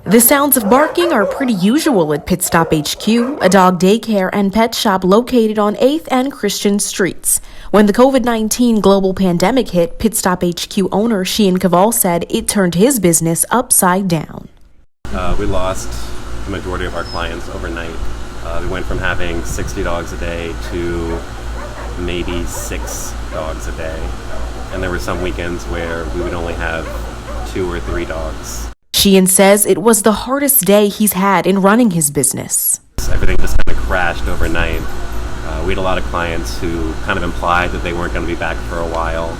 The sounds of barking are pretty usual at Pit Stop HQ, a dog daycare and pet shop located on 8th and Christian Streets. When the COVID-19 global pandemic hit, Pit Stop HQ owner Sheehan Caval said it turned his business upside down. We lost the majority of our clients overnight. We went from having 60 dogs a day to maybe 6 dogs a day. And there were some weekends where we would only have 2 or 3 dogs. Sheehan says it was the hardest day he's had in running his business. Everything just kind of crashed overnight. We had a lot of clients who kind of implied that they weren't going to be back for a while,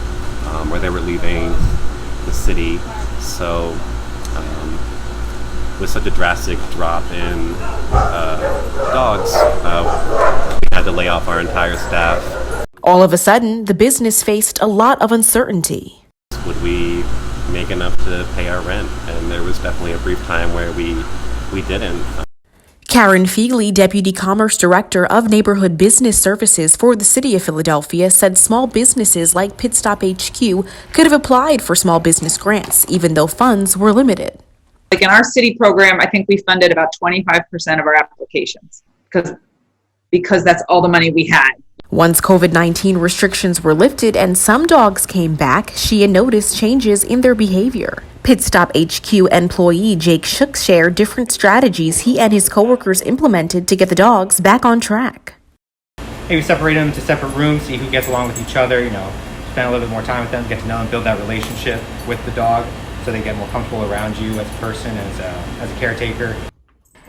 or they were leaving the city. So with such a drastic drop in dogs, we had to lay off our entire staff. All of a sudden, the business faced a lot of uncertainty. Would we make enough to pay our rent? And there was definitely a brief time where we didn't. Karen Feely, Deputy Commerce Director of Neighborhood Business Services for the City of Philadelphia, said small businesses like Pit Stop HQ could have applied for small business grants, even though funds were limited. Like in our city program, I think we funded about 25% of our applications because that's all the money we had. Once COVID-19 restrictions were lifted and some dogs came back, Sheehan noticed changes in their behavior. Pit Stop HQ employee Jake Shook shared different strategies he and his coworkers implemented to get the dogs back on track. Hey, we separate them to separate rooms, see who gets along with each other, spend a little bit more time with them, get to know and build that relationship with the dog so they get more comfortable around you as a person, as a caretaker.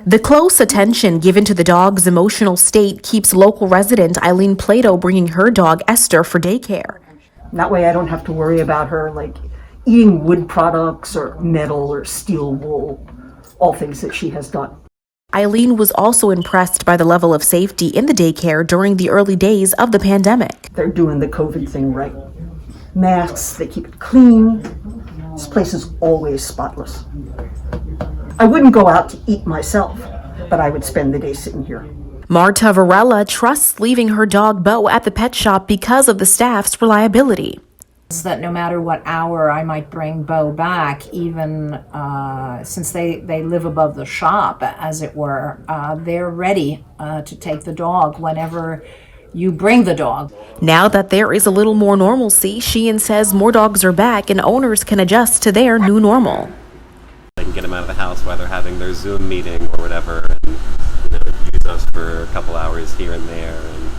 The close attention given to the dog's emotional state keeps local resident Eileen Plato bringing her dog Esther for daycare. That way I don't have to worry about her eating wood products or metal or steel wool, all things that she has done. Eileen was also impressed by the level of safety in the daycare during the early days of the pandemic. They're doing the COVID thing right. Masks, they keep it clean. This place is always spotless. I wouldn't go out to eat myself, but I would spend the day sitting here. Marta Varela trusts leaving her dog Bo at the pet shop because of the staff's reliability. That no matter what hour I might bring Bo back, even since they live above the shop, as it were, they're ready to take the dog whenever you bring the dog. Now that there is a little more normalcy, Sheehan says more dogs are back and owners can adjust to their new normal. They can get them out of the house while they're having their Zoom meeting or whatever, and use us for a couple hours here and there, and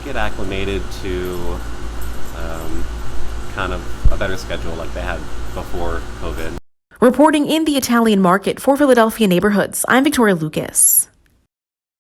get acclimated to kind of a better schedule like they had before COVID. Reporting in the Italian market for Philadelphia Neighborhoods, I'm Victoria Lucas.